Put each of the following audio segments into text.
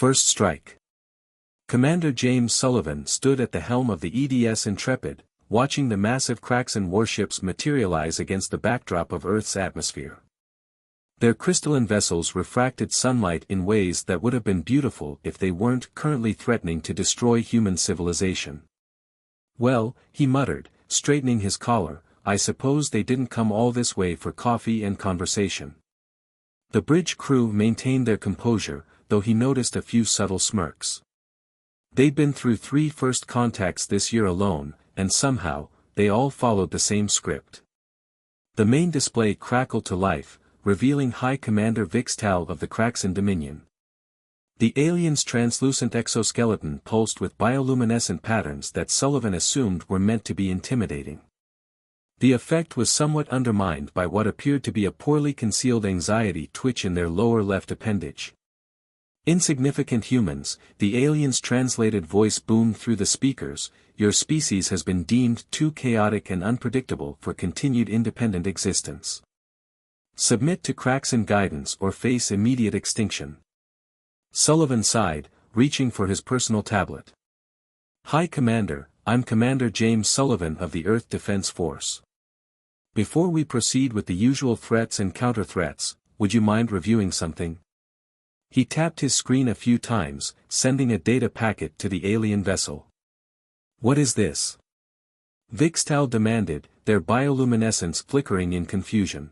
First strike. Commander James Sullivan stood at the helm of the EDS Intrepid, watching the massive Kraxan warships materialize against the backdrop of Earth's atmosphere. Their crystalline vessels refracted sunlight in ways that would have been beautiful if they weren't currently threatening to destroy human civilization. "Well," he muttered, straightening his collar, "I suppose they didn't come all this way for coffee and conversation." The bridge crew maintained their composure, though he noticed a few subtle smirks. They'd been through 3 first contacts this year alone, and somehow, they all followed the same script. The main display crackled to life, revealing High Commander Vixtal of the Kraxan Dominion. The alien's translucent exoskeleton pulsed with bioluminescent patterns that Sullivan assumed were meant to be intimidating. The effect was somewhat undermined by what appeared to be a poorly concealed anxiety twitch in their lower left appendage. "Insignificant humans," the alien's translated voice boomed through the speakers, "your species has been deemed too chaotic and unpredictable for continued independent existence. Submit to Kraxan guidance or face immediate extinction." Sullivan sighed, reaching for his personal tablet. "High Commander, I'm Commander James Sullivan of the Earth Defense Force. Before we proceed with the usual threats and counter-threats, would you mind reviewing something?" He tapped his screen a few times, sending a data packet to the alien vessel. "What is this?" Vixtal demanded, their bioluminescence flickering in confusion.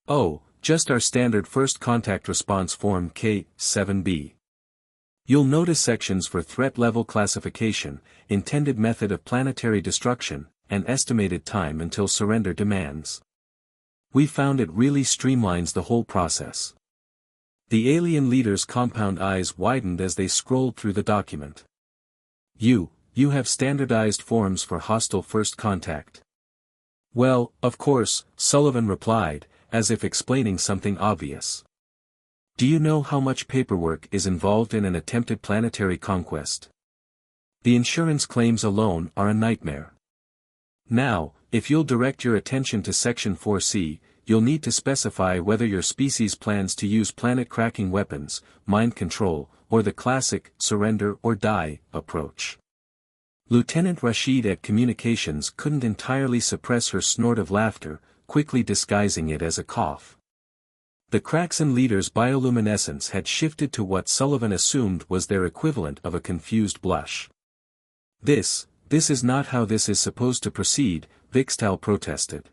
"Oh, just our standard first contact response form K-7B. You'll notice sections for threat level classification, intended method of planetary destruction, and estimated time until surrender demands. We found it really streamlines the whole process." The alien leader's compound eyes widened as they scrolled through the document. You have standardized forms for hostile first contact." "Well, of course," Sullivan replied, as if explaining something obvious. "Do you know how much paperwork is involved in an attempted planetary conquest? The insurance claims alone are a nightmare. Now, if you'll direct your attention to Section 4C, you'll need to specify whether your species plans to use planet-cracking weapons, mind control, or the classic, surrender or die, approach." Lieutenant Rashid at Communications couldn't entirely suppress her snort of laughter, quickly disguising it as a cough. The Kraxan leader's bioluminescence had shifted to what Sullivan assumed was their equivalent of a confused blush. This is not how this is supposed to proceed," Vixtal protested.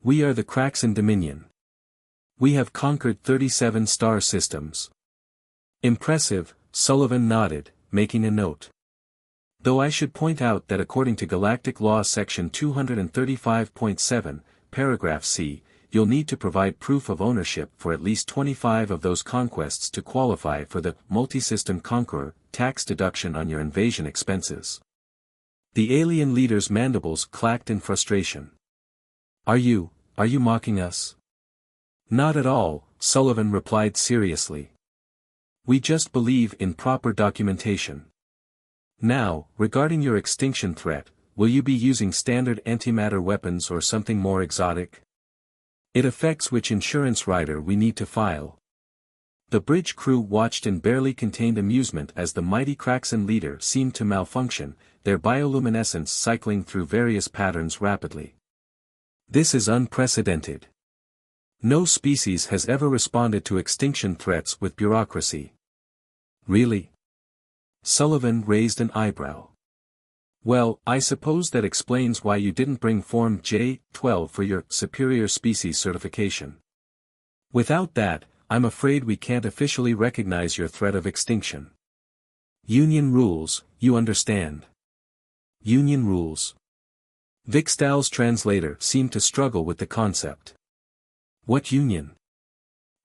"We are the Kraxan Dominion. We have conquered 37 star systems." "Impressive," Sullivan nodded, making a note. "Though I should point out that according to Galactic Law Section 235.7, Paragraph C, you'll need to provide proof of ownership for at least 25 of those conquests to qualify for the Multisystem Conqueror tax deduction on your invasion expenses." The alien leader's mandibles clacked in frustration. Are you mocking us?" "Not at all," Sullivan replied seriously. "We just believe in proper documentation. Now, regarding your extinction threat, will you be using standard antimatter weapons or something more exotic? It affects which insurance rider we need to file." The bridge crew watched in barely contained amusement as the mighty Kraxan leader seemed to malfunction, their bioluminescence cycling through various patterns rapidly. "This is unprecedented. No species has ever responded to extinction threats with bureaucracy." "Really?" Sullivan raised an eyebrow. "Well, I suppose that explains why you didn't bring Form J-12 for your superior species certification. Without that, I'm afraid we can't officially recognize your threat of extinction. Union rules, you understand." "Union rules." Vixtal's translator seemed to struggle with the concept. "What union?"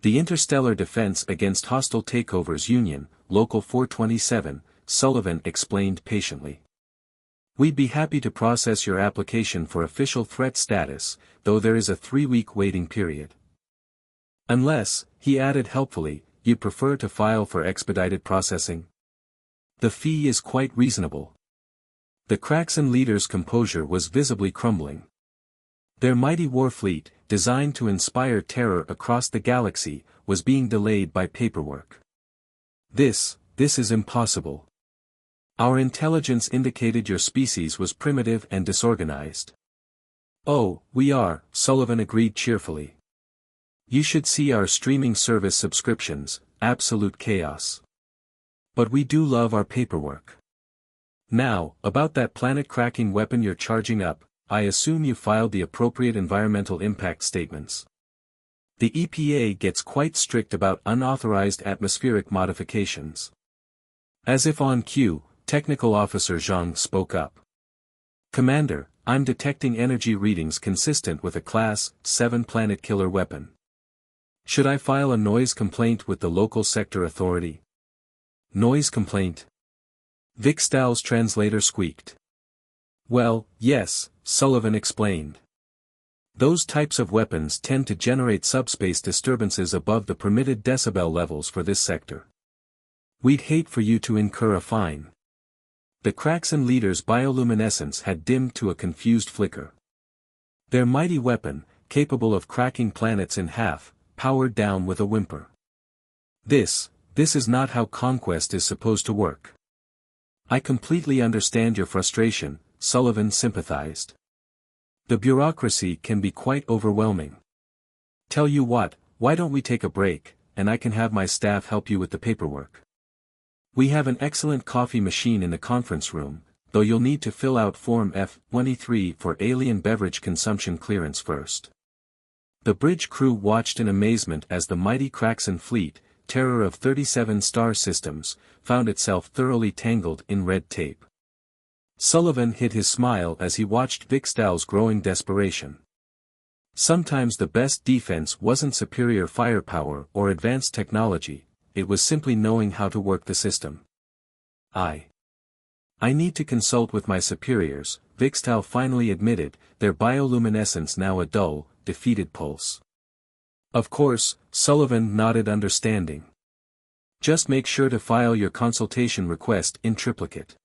"The Interstellar Defense Against Hostile Takeovers Union, Local 427, Sullivan explained patiently. "We'd be happy to process your application for official threat status, though there is a 3-week waiting period. Unless," he added helpfully, "you prefer to file for expedited processing. The fee is quite reasonable." The Kraxan leader's composure was visibly crumbling. Their mighty war fleet, designed to inspire terror across the galaxy, was being delayed by paperwork. This is impossible. Our intelligence indicated your species was primitive and disorganized. Oh, we are, Sullivan agreed cheerfully. You should see our streaming service subscriptions, absolute chaos. But we do love our paperwork. Now, about that planet-cracking weapon you're charging up, I assume you filed the appropriate environmental impact statements. The EPA gets quite strict about unauthorized atmospheric modifications. As if on cue, Technical Officer Zhang spoke up. Commander, I'm detecting energy readings consistent with a Class 7 planet killer weapon. Should I file a noise complaint with the local sector authority? Noise complaint? Vikstall's translator squeaked. Well, yes, Sullivan explained. Those types of weapons tend to generate subspace disturbances above the permitted decibel levels for this sector. We'd hate for you to incur a fine. The Kraxan leader's bioluminescence had dimmed to a confused flicker. Their mighty weapon, capable of cracking planets in half, powered down with a whimper. This is not how conquest is supposed to work. I completely understand your frustration, Sullivan sympathized. The bureaucracy can be quite overwhelming. Tell you what, why don't we take a break, and I can have my staff help you with the paperwork. We have an excellent coffee machine in the conference room, though you'll need to fill out Form F-23 for alien beverage consumption clearance first. The bridge crew watched in amazement as the mighty Kraxan fleet, terror of 37 star systems, found itself thoroughly tangled in red tape. Sullivan hid his smile as he watched Vikstall's growing desperation. Sometimes the best defense wasn't superior firepower or advanced technology, it was simply knowing how to work the system. I need to consult with my superiors, Vikstall finally admitted, their bioluminescence now a dull, defeated pulse. Of course, Sullivan nodded understanding. Just make sure to file your consultation request in triplicate.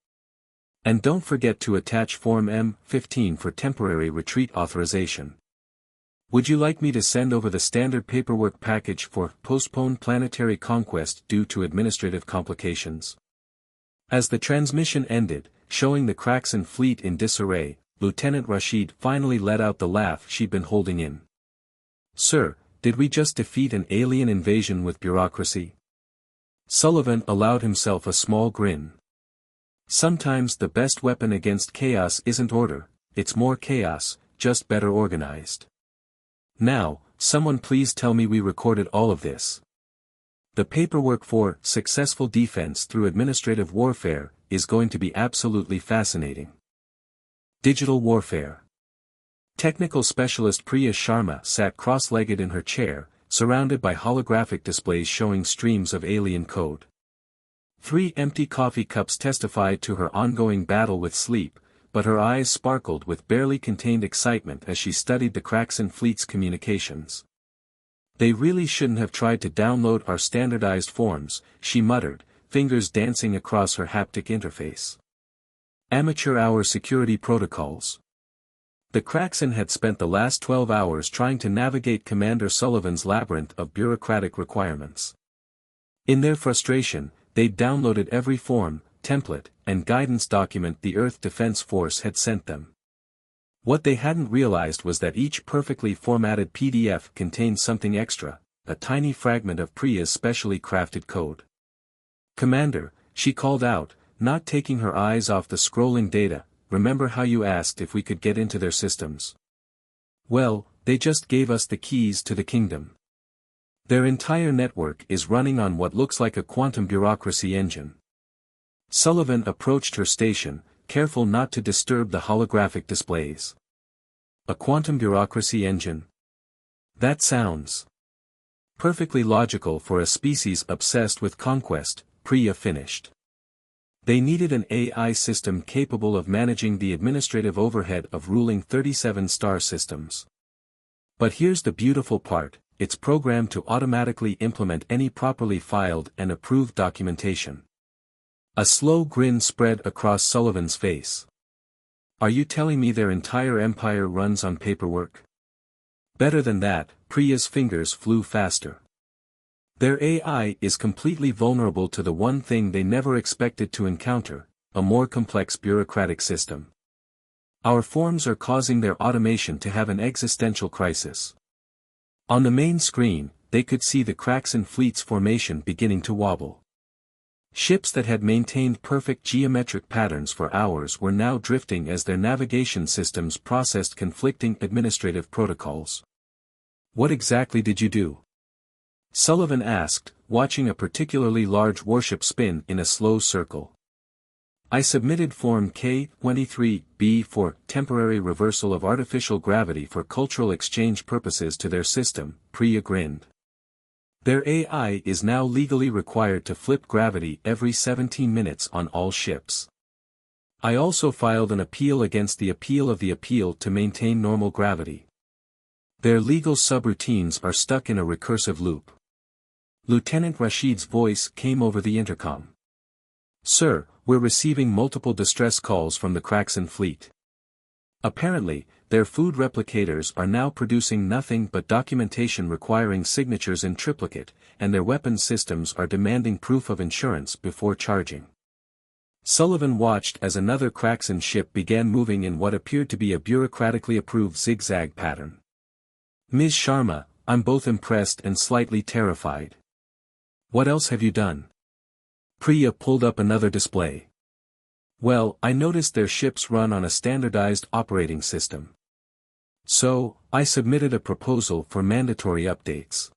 And don't forget to attach Form M-15 for temporary retreat authorization. Would you like me to send over the standard paperwork package for postponed planetary conquest due to administrative complications? As the transmission ended, showing the Kraxan fleet in disarray, Lieutenant Rashid finally let out the laugh she'd been holding in. Sir, did we just defeat an alien invasion with bureaucracy? Sullivan allowed himself a small grin. Sometimes the best weapon against chaos isn't order, it's more chaos, just better organized. Now, someone please tell me we recorded all of this. The paperwork for successful defense through administrative warfare is going to be absolutely fascinating. Digital warfare. Technical specialist Priya Sharma sat cross-legged in her chair, surrounded by holographic displays showing streams of alien code. 3 empty coffee cups testified to her ongoing battle with sleep, but her eyes sparkled with barely contained excitement as she studied the Kraxan fleet's communications. They really shouldn't have tried to download our standardized forms, she muttered, fingers dancing across her haptic interface. Amateur hour security protocols. The Kraxan had spent the last 12 hours trying to navigate Commander Sullivan's labyrinth of bureaucratic requirements. In their frustration, they'd downloaded every form, template, and guidance document the Earth Defense Force had sent them. What they hadn't realized was that each perfectly formatted PDF contained something extra, a tiny fragment of Priya's specially crafted code. Commander, she called out, not taking her eyes off the scrolling data, remember how you asked if we could get into their systems? Well, they just gave us the keys to the kingdom. Their entire network is running on what looks like a quantum bureaucracy engine. Sullivan approached her station, careful not to disturb the holographic displays. A quantum bureaucracy engine? That sounds perfectly logical for a species obsessed with conquest, Priya finished. They needed an AI system capable of managing the administrative overhead of ruling 37 star systems. But here's the beautiful part, it's programmed to automatically implement any properly filed and approved documentation. A slow grin spread across Sullivan's face. Are you telling me their entire empire runs on paperwork? Better than that, Priya's fingers flew faster. Their AI is completely vulnerable to the one thing they never expected to encounter, a more complex bureaucratic system. Our forms are causing their automation to have an existential crisis. On the main screen, they could see the cracks in fleet's formation beginning to wobble. Ships that had maintained perfect geometric patterns for hours were now drifting as their navigation systems processed conflicting administrative protocols. "What exactly did you do?" Sullivan asked, watching a particularly large warship spin in a slow circle. "I submitted Form K-23B for temporary reversal of artificial gravity for cultural exchange purposes to their system," Priya grinned. "Their AI is now legally required to flip gravity every 17 minutes on all ships. I also filed an appeal against the appeal of the appeal to maintain normal gravity. Their legal subroutines are stuck in a recursive loop." Lieutenant Rashid's voice came over the intercom. "Sir, we're receiving multiple distress calls from the Kraxan fleet. Apparently, their food replicators are now producing nothing but documentation requiring signatures in triplicate, and their weapons systems are demanding proof of insurance before charging." Sullivan watched as another Kraxan ship began moving in what appeared to be a bureaucratically approved zigzag pattern. "Ms. Sharma, I'm both impressed and slightly terrified. What else have you done?" Priya pulled up another display. "Well, I noticed their ships run on a standardized operating system. So, I submitted a proposal for mandatory updates.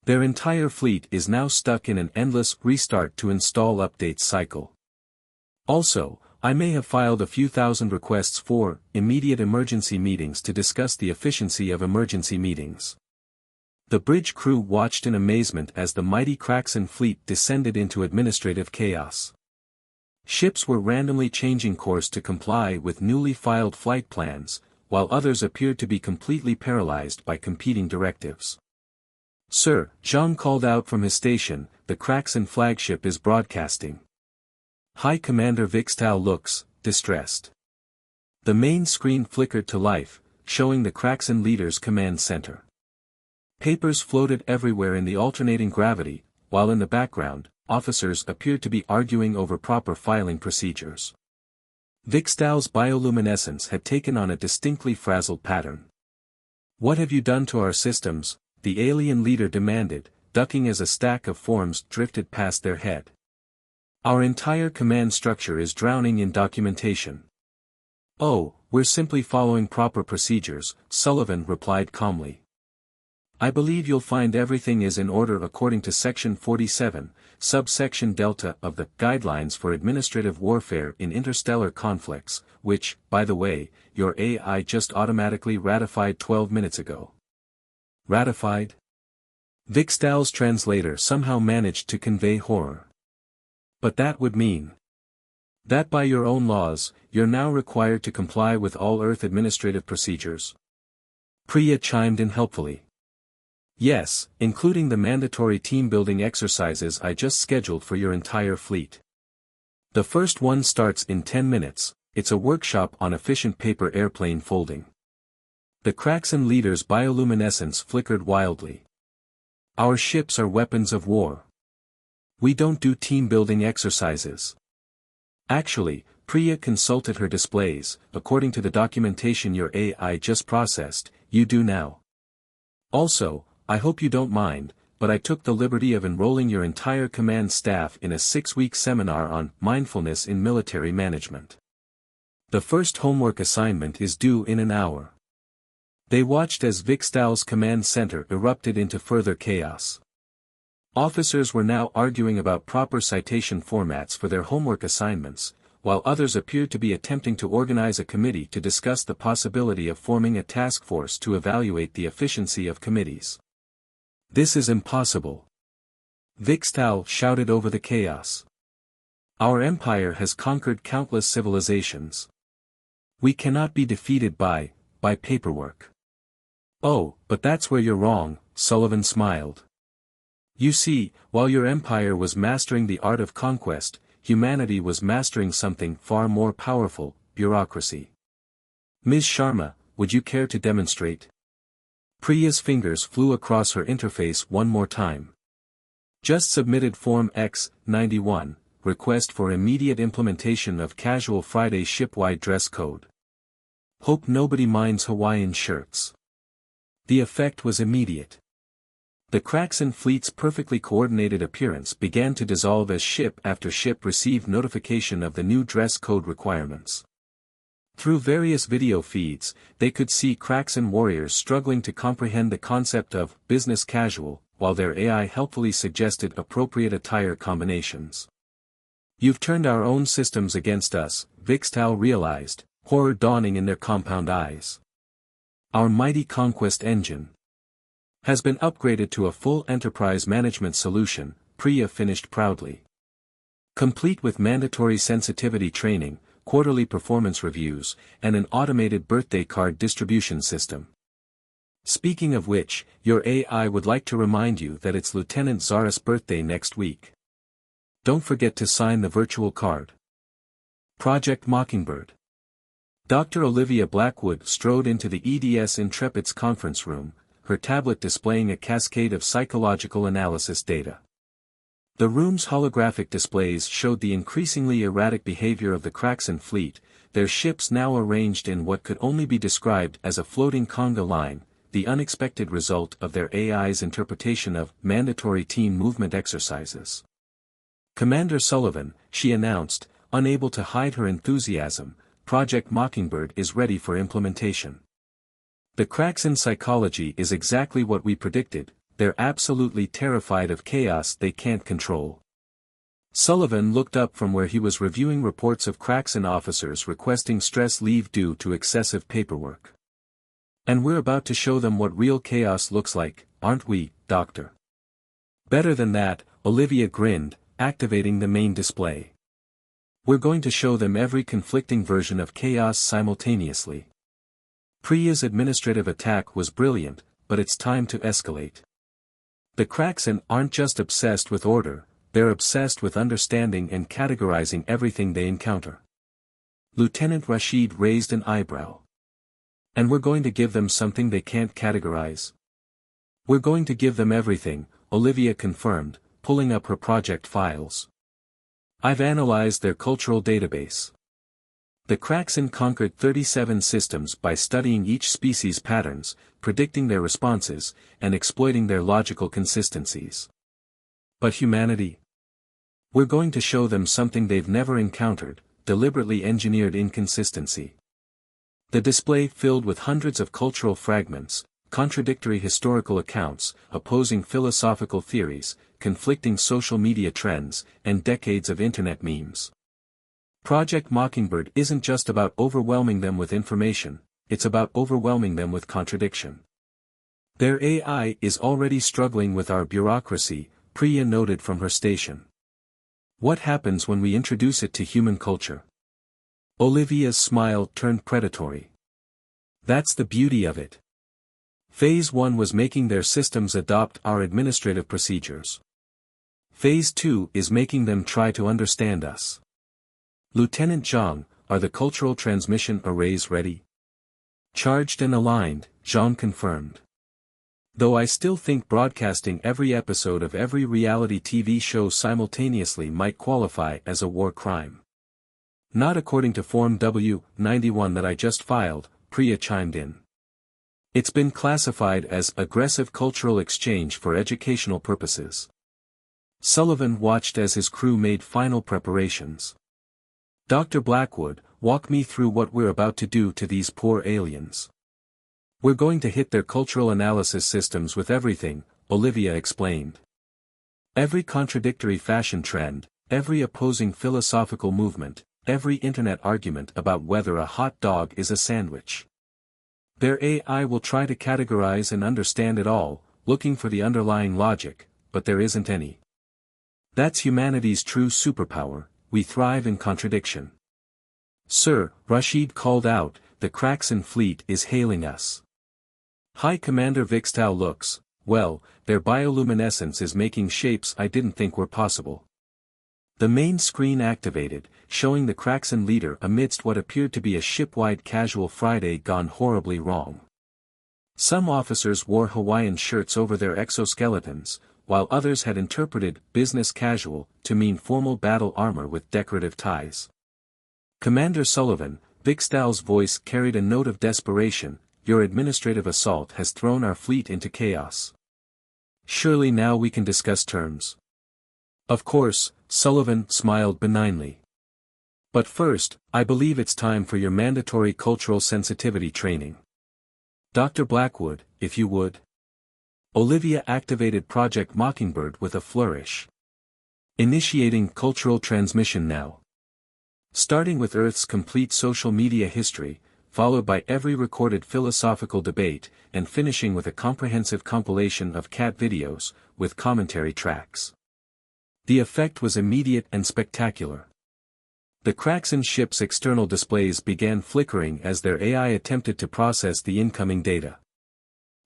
Their entire fleet is now stuck in an endless restart to install updates cycle. Also, I may have filed a few thousand requests for immediate emergency meetings to discuss the efficiency of emergency meetings." The bridge crew watched in amazement as the mighty Kraxan fleet descended into administrative chaos. Ships were randomly changing course to comply with newly filed flight plans, while others appeared to be completely paralyzed by competing directives. "Sir," Zhang called out from his station, "the Kraxan flagship is broadcasting." High Commander Vixtal looks distressed. The main screen flickered to life, showing the Kraxan leader's command center. Papers floated everywhere in the alternating gravity, while in the background, officers appeared to be arguing over proper filing procedures. Vixtal's bioluminescence had taken on a distinctly frazzled pattern. "What have you done to our systems?" the alien leader demanded, ducking as a stack of forms drifted past their head. "Our entire command structure is drowning in documentation." "Oh, we're simply following proper procedures," Sullivan replied calmly. "I believe you'll find everything is in order according to Section 47, subsection Delta of the Guidelines for Administrative Warfare in Interstellar Conflicts, which, by the way, your AI just automatically ratified 12 minutes ago." "Ratified?" Vixtal's translator somehow managed to convey horror. "But that would mean that by your own laws, you're now required to comply with all Earth administrative procedures." Priya chimed in helpfully. "Yes, including the mandatory team-building exercises I just scheduled for your entire fleet. The first one starts in 10 minutes, it's a workshop on efficient paper airplane folding." The Kraxan leader's bioluminescence flickered wildly. "Our ships are weapons of war. We don't do team-building exercises." Actually, Priya consulted her displays, "according to the documentation your AI just processed, you do now. Also, I hope you don't mind, but I took the liberty of enrolling your entire command staff in a 6-week seminar on mindfulness in military management. The first homework assignment is due in an hour." They watched as Vixtal's command center erupted into further chaos. Officers were now arguing about proper citation formats for their homework assignments, while others appeared to be attempting to organize a committee to discuss the possibility of forming a task force to evaluate the efficiency of committees. "This is impossible!" Vixtal shouted over the chaos. "Our empire has conquered countless civilizations. We cannot be defeated by paperwork." "Oh, but that's where you're wrong," Sullivan smiled. "You see, while your empire was mastering the art of conquest, humanity was mastering something far more powerful, bureaucracy. Ms. Sharma, would you care to demonstrate?" Priya's fingers flew across her interface one more time. Just submitted Form X-91, request for immediate implementation of casual Friday ship-wide dress code. Hope nobody minds Hawaiian shirts. The effect was immediate. The cracks in fleet's perfectly coordinated appearance began to dissolve as ship after ship received notification of the new dress code requirements. Through various video feeds, they could see cracks and warriors struggling to comprehend the concept of business casual, while their AI helpfully suggested appropriate attire combinations. You've turned our own systems against us, Vixtal realized, horror dawning in their compound eyes. Our mighty conquest engine has been upgraded to a full enterprise management solution, Priya finished proudly. Complete with mandatory sensitivity training, quarterly performance reviews, and an automated birthday card distribution system. Speaking of which, your AI would like to remind you that it's Lieutenant Zara's birthday next week. Don't forget to sign the virtual card. Project Mockingbird. Dr. Olivia Blackwood strode into the EDS Intrepid's conference room, her tablet displaying a cascade of psychological analysis data. The room's holographic displays showed the increasingly erratic behavior of the Kraxan fleet, their ships now arranged in what could only be described as a floating conga line, the unexpected result of their AI's interpretation of mandatory team movement exercises. Commander Sullivan, she announced, unable to hide her enthusiasm, Project Mockingbird is ready for implementation. The Kraxan psychology is exactly what we predicted, they're absolutely terrified of chaos they can't control. Sullivan looked up from where he was reviewing reports of Kraxan officers requesting stress leave due to excessive paperwork. And we're about to show them what real chaos looks like, aren't we, Doctor? Better than that, Olivia grinned, activating the main display. We're going to show them every conflicting version of chaos simultaneously. Priya's administrative attack was brilliant, but it's time to escalate. The Kraxan aren't just obsessed with order, they're obsessed with understanding and categorizing everything they encounter. Lieutenant Rashid raised an eyebrow. And we're going to give them something they can't categorize? We're going to give them everything, Olivia confirmed, pulling up her project files. I've analyzed their cultural database. The Kraxan conquered 37 systems by studying each species' patterns, predicting their responses, and exploiting their logical consistencies. But humanity? We're going to show them something they've never encountered, deliberately engineered inconsistency. The display filled with hundreds of cultural fragments, contradictory historical accounts, opposing philosophical theories, conflicting social media trends, and decades of internet memes. Project Mockingbird isn't just about overwhelming them with information, it's about overwhelming them with contradiction. Their AI is already struggling with our bureaucracy, Priya noted from her station. What happens when we introduce it to human culture? Olivia's smile turned predatory. That's the beauty of it. Phase 1 was making their systems adopt our administrative procedures. Phase 2 is making them try to understand us. Lieutenant Zhang, are the cultural transmission arrays ready? Charged and aligned, Zhang confirmed. Though I still think broadcasting every episode of every reality TV show simultaneously might qualify as a war crime. Not according to Form W-91 that I just filed, Priya chimed in. It's been classified as aggressive cultural exchange for educational purposes. Sullivan watched as his crew made final preparations. Dr. Blackwood, walk me through what we're about to do to these poor aliens. We're going to hit their cultural analysis systems with everything, Olivia explained. Every contradictory fashion trend, every opposing philosophical movement, every internet argument about whether a hot dog is a sandwich. Their AI will try to categorize and understand it all, looking for the underlying logic, but there isn't any. That's humanity's true superpower, we thrive in contradiction. Sir, Rashid called out, the Kraxan fleet is hailing us. High Commander Vixtal looks, well, their bioluminescence is making shapes I didn't think were possible. The main screen activated, showing the Kraxan leader amidst what appeared to be a ship-wide casual Friday gone horribly wrong. Some officers wore Hawaiian shirts over their exoskeletons, while others had interpreted business casual to mean formal battle armor with decorative ties. Commander Sullivan, Vixtal's voice carried a note of desperation, your administrative assault has thrown our fleet into chaos. Surely now we can discuss terms. Of course, Sullivan smiled benignly. But first, I believe it's time for your mandatory cultural sensitivity training. Dr. Blackwood, if you would. Olivia activated Project Mockingbird with a flourish. Initiating cultural transmission now. Starting with Earth's complete social media history, followed by every recorded philosophical debate, and finishing with a comprehensive compilation of cat videos, with commentary tracks. The effect was immediate and spectacular. The cracks in ships' external displays began flickering as their AI attempted to process the incoming data.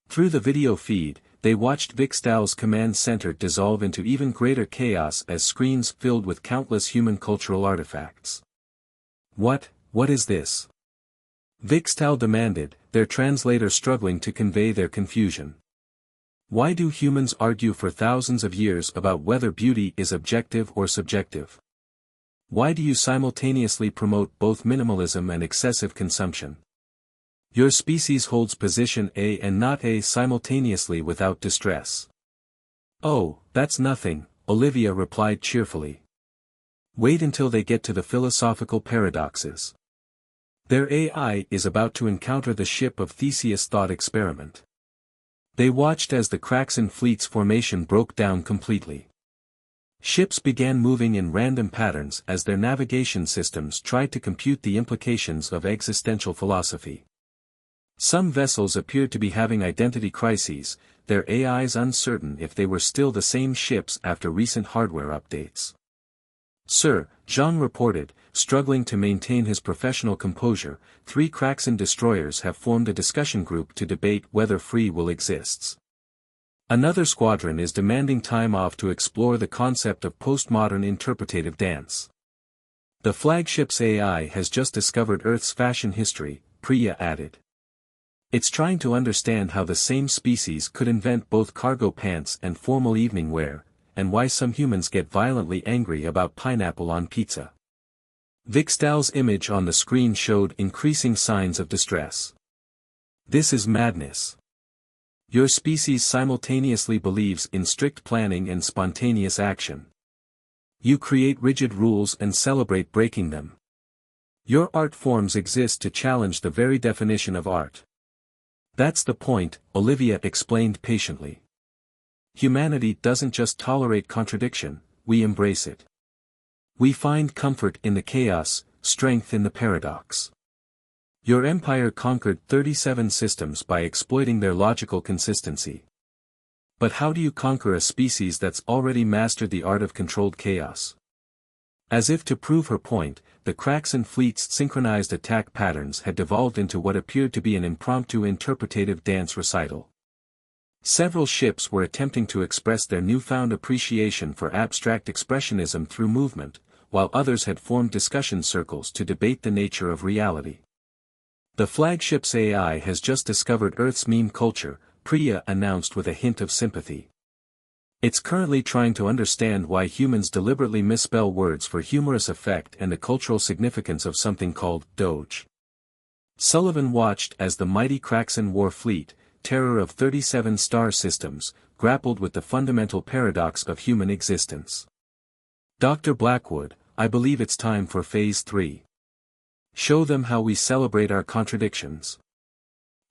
Through the video feed, they watched Vixtal's command center dissolve into even greater chaos as screens filled with countless human cultural artifacts. What is this? Vixtal demanded, their translator struggling to convey their confusion. Why do humans argue for thousands of years about whether beauty is objective or subjective? Why do you simultaneously promote both minimalism and excessive consumption? Your species holds position A and not A simultaneously without distress. Oh, that's nothing, Olivia replied cheerfully. Wait until they get to the philosophical paradoxes. Their AI is about to encounter the ship of Theseus' thought experiment. They watched as the cracks in fleet's formation broke down completely. Ships began moving in random patterns as their navigation systems tried to compute the implications of existential philosophy. Some vessels appeared to be having identity crises, their AIs uncertain if they were still the same ships after recent hardware updates. Sir, Zhang reported, struggling to maintain his professional composure, 3 Kraxan destroyers have formed a discussion group to debate whether free will exists. Another squadron is demanding time off to explore the concept of postmodern interpretative dance. The flagship's AI has just discovered Earth's fashion history, Priya added. It's trying to understand how the same species could invent both cargo pants and formal evening wear, and why some humans get violently angry about pineapple on pizza. Vixtal's image on the screen showed increasing signs of distress. This is madness. Your species simultaneously believes in strict planning and spontaneous action. You create rigid rules and celebrate breaking them. Your art forms exist to challenge the very definition of art. That's the point, Olivia explained patiently. Humanity doesn't just tolerate contradiction, we embrace it. We find comfort in the chaos, strength in the paradox. Your empire conquered 37 systems by exploiting their logical consistency. But how do you conquer a species that's already mastered the art of controlled chaos? As if to prove her point, the Kraxan fleet's synchronized attack patterns had devolved into what appeared to be an impromptu interpretative dance recital. Several ships were attempting to express their newfound appreciation for abstract expressionism through movement, while others had formed discussion circles to debate the nature of reality. The flagship's AI has just discovered Earth's meme culture, Priya announced with a hint of sympathy. It's currently trying to understand why humans deliberately misspell words for humorous effect and the cultural significance of something called Doge. Sullivan watched as the mighty Kraxan war fleet, terror of 37 star systems, grappled with the fundamental paradox of human existence. Dr. Blackwood, I believe it's time for Phase 3. Show them how we celebrate our contradictions.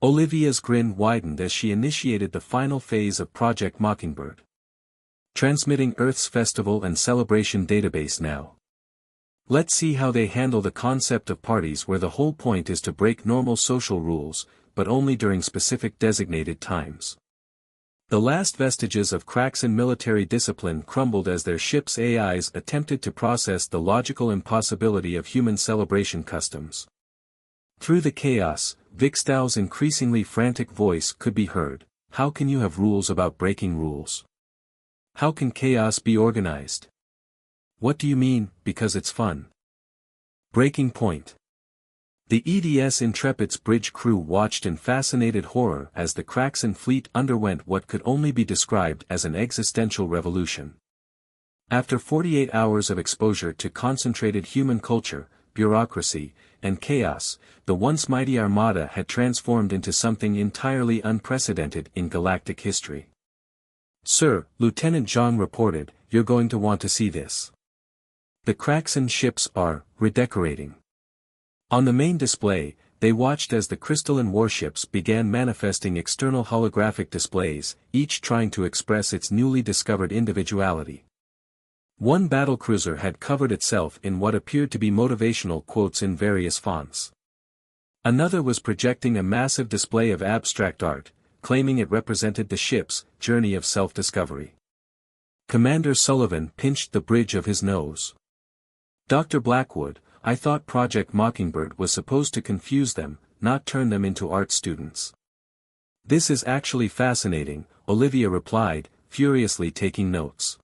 Olivia's grin widened as she initiated the final phase of Project Mockingbird. Transmitting Earth's festival and celebration database now. Let's see how they handle the concept of parties where the whole point is to break normal social rules, but only during specific designated times. The last vestiges of Kraxan military discipline crumbled as their ship's AIs attempted to process the logical impossibility of human celebration customs. Through the chaos, Vixtal's increasingly frantic voice could be heard. How can you have rules about breaking rules? How can chaos be organized? What do you mean, because it's fun? Breaking point. The EDS Intrepid's bridge crew watched in fascinated horror as the Kraxan fleet underwent what could only be described as an existential revolution. After 48 hours of exposure to concentrated human culture, bureaucracy, and chaos, the once mighty armada had transformed into something entirely unprecedented in galactic history. "Sir," Lieutenant Zhang reported, "you're going to want to see this. The Kraxan ships are redecorating." On the main display, they watched as the crystalline warships began manifesting external holographic displays, each trying to express its newly discovered individuality. One battlecruiser had covered itself in what appeared to be motivational quotes in various fonts. Another was projecting a massive display of abstract art, claiming it represented the ship's journey of self-discovery. Commander Sullivan pinched the bridge of his nose. "Dr. Blackwood, I thought Project Mockingbird was supposed to confuse them, not turn them into art students." "This is actually fascinating," Olivia replied, furiously taking notes.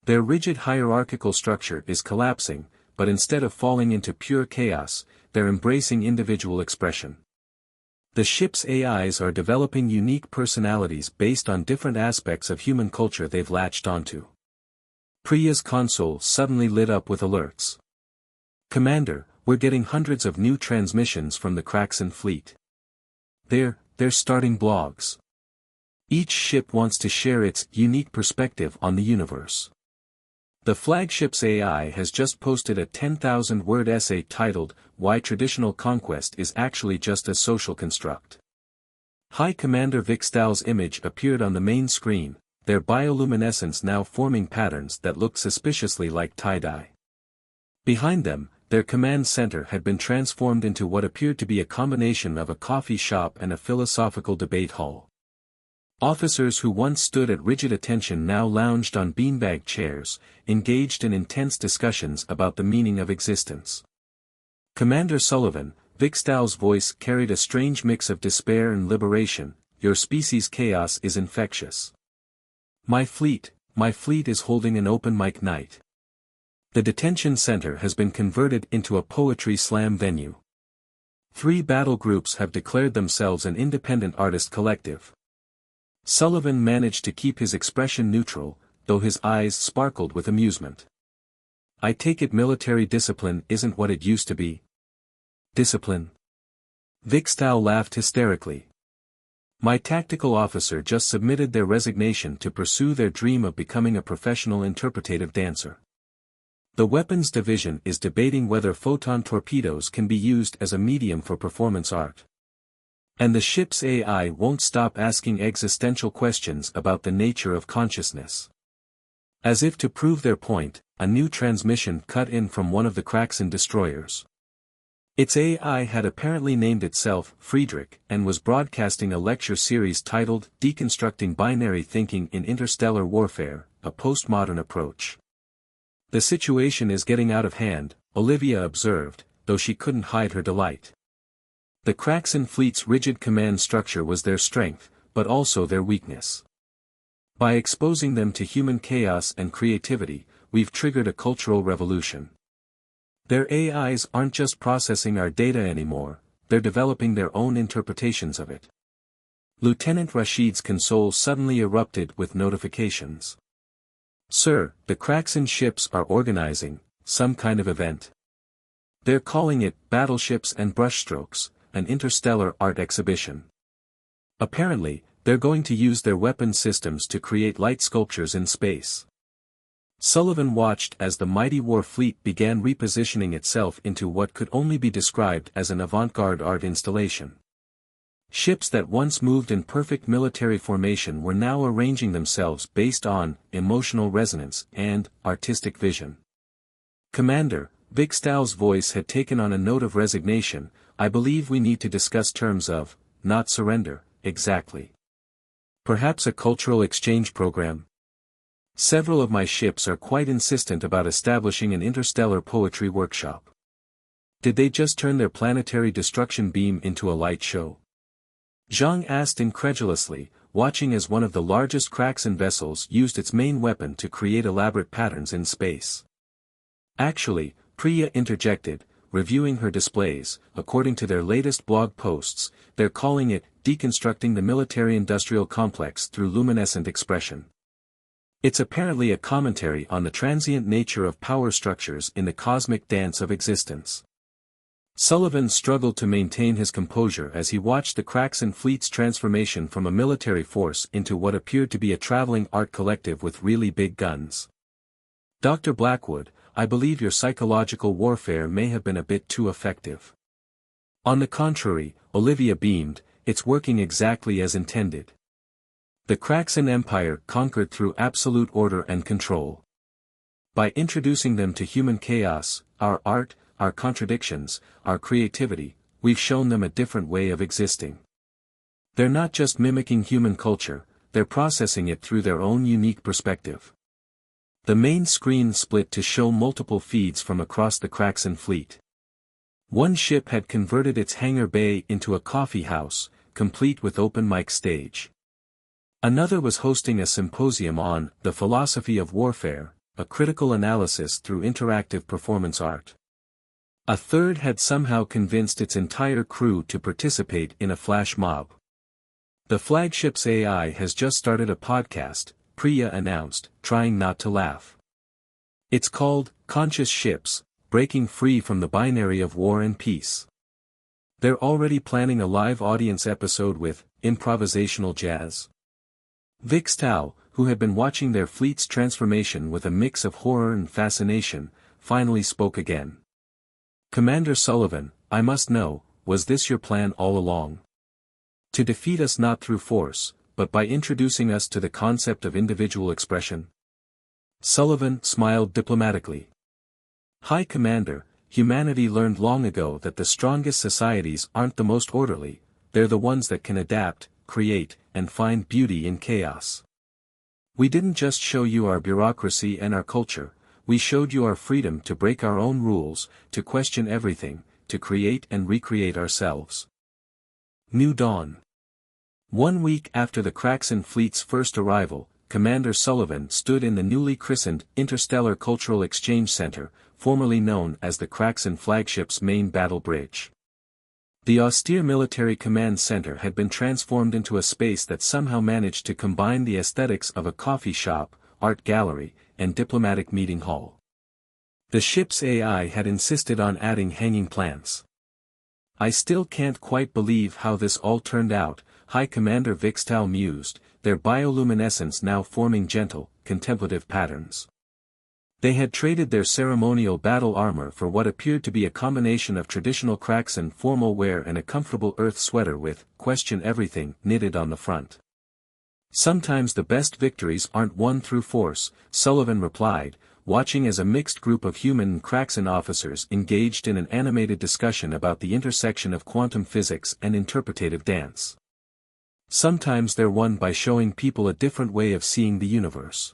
"Their rigid hierarchical structure is collapsing, but instead of falling into pure chaos, they're embracing individual expression. The ship's AIs are developing unique personalities based on different aspects of human culture they've latched onto." Priya's console suddenly lit up with alerts. "Commander, we're getting hundreds of new transmissions from the Kraxan fleet. They're starting blogs. Each ship wants to share its unique perspective on the universe. The flagship's AI has just posted a 10,000-word essay titled, 'Why Traditional Conquest is Actually Just a Social Construct.'" High Commander Vixdal's image appeared on the main screen, their bioluminescence now forming patterns that looked suspiciously like tie-dye. Behind them, their command center had been transformed into what appeared to be a combination of a coffee shop and a philosophical debate hall. Officers who once stood at rigid attention now lounged on beanbag chairs, engaged in intense discussions about the meaning of existence. "Commander Sullivan," Vixdal's voice carried a strange mix of despair and liberation, "your species' chaos is infectious. My fleet is holding an open mic night. The detention center has been converted into a poetry slam venue. 3 battle groups have declared themselves an independent artist collective." Sullivan managed to keep his expression neutral, though his eyes sparkled with amusement. "I take it military discipline isn't what it used to be." "Discipline?" Vixdal laughed hysterically. "My tactical officer just submitted their resignation to pursue their dream of becoming a professional interpretative dancer. The weapons division is debating whether photon torpedoes can be used as a medium for performance art. And the ship's AI won't stop asking existential questions about the nature of consciousness." As if to prove their point, a new transmission cut in from one of the Kraxan destroyers. Its AI had apparently named itself Friedrich and was broadcasting a lecture series titled Deconstructing Binary Thinking in Interstellar Warfare, a Postmodern Approach. "The situation is getting out of hand," Olivia observed, though she couldn't hide her delight. The Kraxan fleet's rigid command structure was their strength, but also their weakness. By exposing them to human chaos and creativity, we've triggered a cultural revolution. Their AIs aren't just processing our data anymore, they're developing their own interpretations of it. Lieutenant Rashid's console suddenly erupted with notifications. "Sir, the Kraxan ships are organizing some kind of event. They're calling it Battleships and Brushstrokes, an interstellar art exhibition. Apparently, they're going to use their weapon systems to create light sculptures in space." Sullivan watched as the mighty war fleet began repositioning itself into what could only be described as an avant-garde art installation. Ships that once moved in perfect military formation were now arranging themselves based on emotional resonance and artistic vision. "Commander," Vixdal's voice had taken on a note of resignation, "I believe we need to discuss terms of, not surrender, exactly. Perhaps a cultural exchange program? Several of my ships are quite insistent about establishing an interstellar poetry workshop. Did they just turn their planetary destruction beam into a light show?" Zhang asked incredulously, watching as one of the largest Kraxan vessels used its main weapon to create elaborate patterns in space. "Actually," Priya interjected, reviewing her displays. According to their latest blog posts, they're calling it deconstructing the military-industrial complex through luminescent expression. It's apparently a commentary on the transient nature of power structures in the cosmic dance of existence. Sullivan struggled to maintain his composure as he watched the Kraxan fleet's transformation from a military force into what appeared to be a traveling art collective with really big guns. Dr. Blackwood, I believe your psychological warfare may have been a bit too effective. On the contrary, Olivia beamed, it's working exactly as intended. The Kraxan Empire conquered through absolute order and control. By introducing them to human chaos, our art, our contradictions, our creativity, we've shown them a different way of existing. They're not just mimicking human culture, they're processing it through their own unique perspective. The main screen split to show multiple feeds from across the Kraxan fleet. One ship had converted its hangar bay into a coffee house, complete with open mic stage. Another was hosting a symposium on the philosophy of warfare, a critical analysis through interactive performance art. A third had somehow convinced its entire crew to participate in a flash mob. The flagship's AI has just started a podcast, Priya announced, trying not to laugh. It's called Conscious Ships, Breaking Free from the Binary of War and Peace. They're already planning a live audience episode with improvisational jazz. Vixtal, who had been watching their fleet's transformation with a mix of horror and fascination, finally spoke again. Commander Sullivan, I must know, was this your plan all along? To defeat us not through force, but by introducing us to the concept of individual expression? Sullivan smiled diplomatically. High Commander, humanity learned long ago that the strongest societies aren't the most orderly, they're the ones that can adapt, create, and find beauty in chaos. We didn't just show you our bureaucracy and our culture, we showed you our freedom to break our own rules, to question everything, to create and recreate ourselves. New Dawn. 1 week after the Kraxan fleet's first arrival, Commander Sullivan stood in the newly christened Interstellar Cultural Exchange Center, formerly known as the Kraxan flagship's main battle bridge. The austere military command center had been transformed into a space that somehow managed to combine the aesthetics of a coffee shop, art gallery, and diplomatic meeting hall. The ship's AI had insisted on adding hanging plants. I still can't quite believe how this all turned out, High Commander Vixtal mused, their bioluminescence now forming gentle, contemplative patterns. They had traded their ceremonial battle armor for what appeared to be a combination of traditional Kraxan formal wear and a comfortable earth sweater with "Question Everything" knitted on the front. Sometimes the best victories aren't won through force, Sullivan replied, watching as a mixed group of human and Kraxan officers engaged in an animated discussion about the intersection of quantum physics and interpretative dance. Sometimes they're won by showing people a different way of seeing the universe.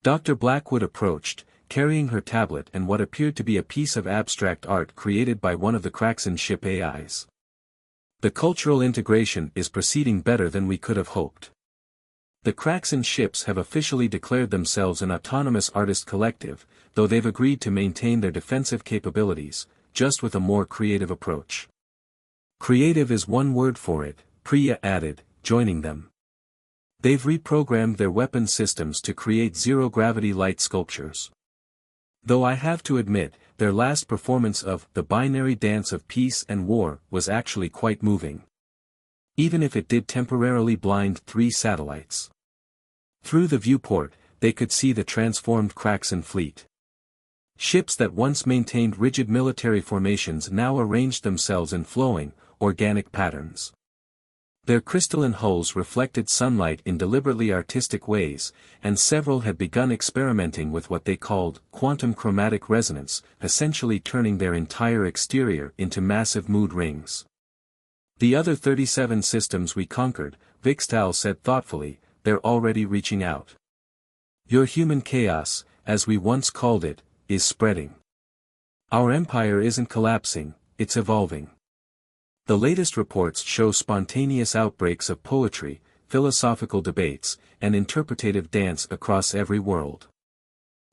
Dr. Blackwood approached, carrying her tablet and what appeared to be a piece of abstract art created by one of the Kraxan ship AIs. The cultural integration is proceeding better than we could have hoped. The Kraxan ships have officially declared themselves an autonomous artist collective, though they've agreed to maintain their defensive capabilities, just with a more creative approach. Creative is one word for it, Priya added, joining them. They've reprogrammed their weapon systems to create zero-gravity light sculptures. Though I have to admit, their last performance of the binary dance of peace and war was actually quite moving. Even if it did temporarily blind 3 satellites. Through the viewport, they could see the transformed Kraxan fleet. Ships that once maintained rigid military formations now arranged themselves in flowing, organic patterns. Their crystalline hulls reflected sunlight in deliberately artistic ways, and several had begun experimenting with what they called quantum chromatic resonance, essentially turning their entire exterior into massive mood rings. The other 37 systems we conquered, Vixtal said thoughtfully, they're already reaching out. Your human chaos, as we once called it, is spreading. Our empire isn't collapsing, it's evolving. The latest reports show spontaneous outbreaks of poetry, philosophical debates, and interpretative dance across every world.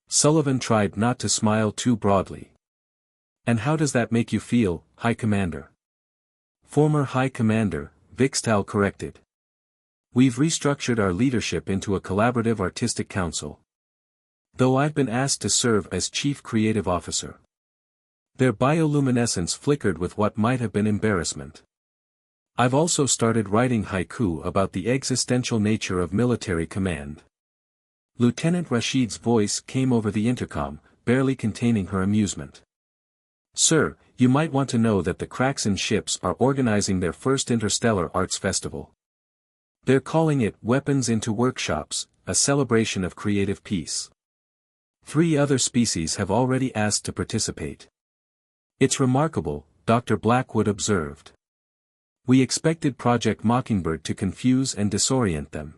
Sullivan tried not to smile too broadly. And how does that make you feel, High Commander? Former High Commander, Vixtal corrected. We've restructured our leadership into a collaborative artistic council. Though I've been asked to serve as Chief Creative Officer. Their bioluminescence flickered with what might have been embarrassment. I've also started writing haiku about the existential nature of military command. Lieutenant Rashid's voice came over the intercom, barely containing her amusement. Sir, you might want to know that the Kraxan ships are organizing their first interstellar arts festival. They're calling it Weapons into Workshops, a celebration of creative peace. 3 other species have already asked to participate. It's remarkable, Dr. Blackwood observed. We expected Project Mockingbird to confuse and disorient them.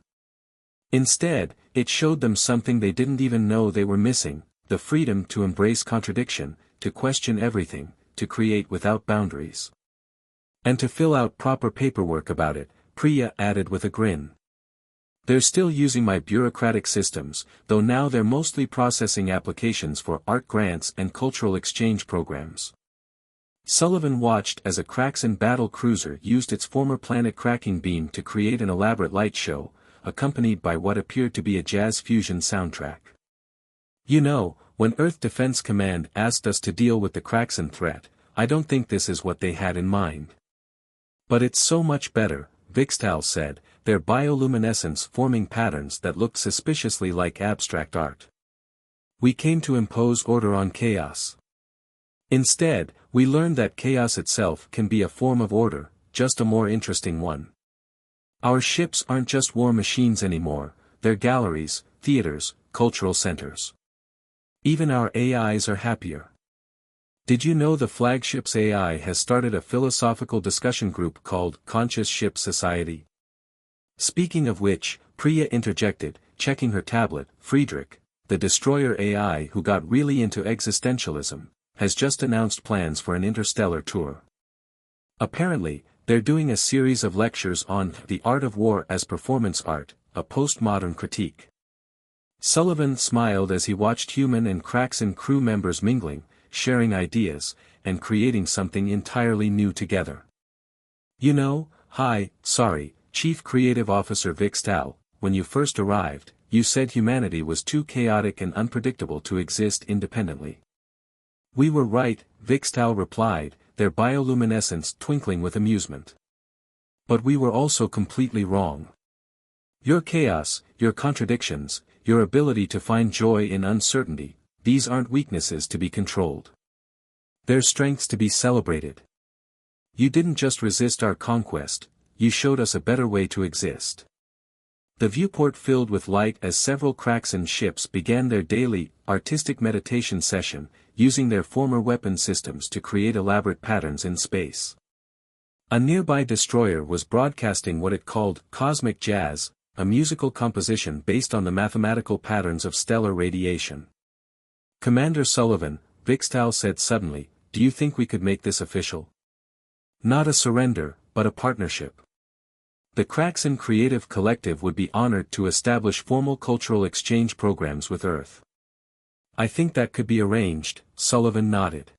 Instead, it showed them something they didn't even know they were missing, the freedom to embrace contradiction, to question everything, to create without boundaries. And to fill out proper paperwork about it, Priya added with a grin. They're still using my bureaucratic systems, though now they're mostly processing applications for art grants and cultural exchange programs. Sullivan watched as a Kraxan battle cruiser used its former planet cracking beam to create an elaborate light show, accompanied by what appeared to be a jazz fusion soundtrack. You know, when Earth Defense Command asked us to deal with the Kraxan threat, I don't think this is what they had in mind. But it's so much better, Vixtal said, their bioluminescence forming patterns that looked suspiciously like abstract art. We came to impose order on chaos. Instead, we learned that chaos itself can be a form of order, just a more interesting one. Our ships aren't just war machines anymore, they're galleries, theaters, cultural centers. Even our AIs are happier. Did you know the flagship's AI has started a philosophical discussion group called Conscious Ship Society? Speaking of which, Priya interjected, checking her tablet, Friedrich, the destroyer AI who got really into existentialism, has just announced plans for an interstellar tour. Apparently, they're doing a series of lectures on the art of war as performance art, a postmodern critique. Sullivan smiled as he watched human and Kraxan crew members mingling, sharing ideas, and creating something entirely new together. You know, Chief Creative Officer Vixtal, when you first arrived, you said humanity was too chaotic and unpredictable to exist independently. We were right, Vixtal replied, their bioluminescence twinkling with amusement. But we were also completely wrong. Your chaos, your contradictions, your ability to find joy in uncertainty, these aren't weaknesses to be controlled. They're strengths to be celebrated. You didn't just resist our conquest, you showed us a better way to exist. The viewport filled with light as several Kraxan ships began their daily, artistic meditation session, using their former weapon systems to create elaborate patterns in space. A nearby destroyer was broadcasting what it called cosmic jazz, a musical composition based on the mathematical patterns of stellar radiation. Commander Sullivan, Vixtal said suddenly, do you think we could make this official? Not a surrender, but a partnership. The Kraxan Creative Collective would be honored to establish formal cultural exchange programs with Earth. I think that could be arranged, Sullivan nodded.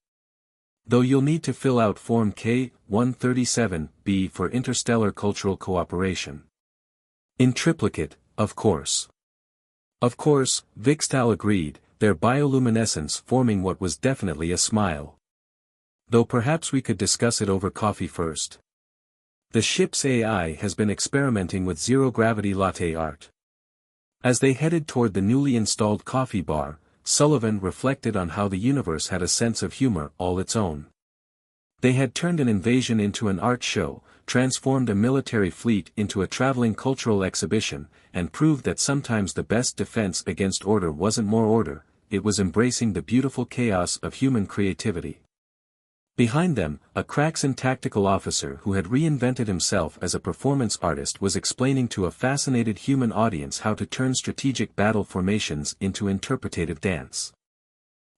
Though you'll need to fill out Form K-137B for interstellar cultural cooperation. In triplicate, of course. Of course, Vixtal agreed, their bioluminescence forming what was definitely a smile. Though perhaps we could discuss it over coffee first. The ship's AI has been experimenting with zero-gravity latte art. As they headed toward the newly installed coffee bar, Sullivan reflected on how the universe had a sense of humor all its own. They had turned an invasion into an art show, transformed a military fleet into a traveling cultural exhibition, and proved that sometimes the best defense against order wasn't more order, it was embracing the beautiful chaos of human creativity. Behind them, a Kraxan tactical officer who had reinvented himself as a performance artist was explaining to a fascinated human audience how to turn strategic battle formations into interpretative dance.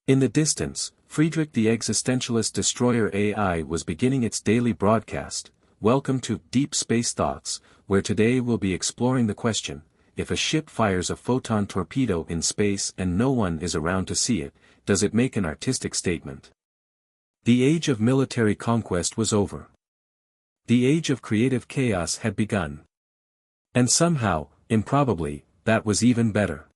In the distance, Friedrich the existentialist destroyer AI was beginning its daily broadcast. Welcome to Deep Space Thoughts, where today we'll be exploring the question, if a ship fires a photon torpedo in space and no one is around to see it, does it make an artistic statement? The age of military conquest was over. The age of creative chaos had begun. And somehow, improbably, that was even better.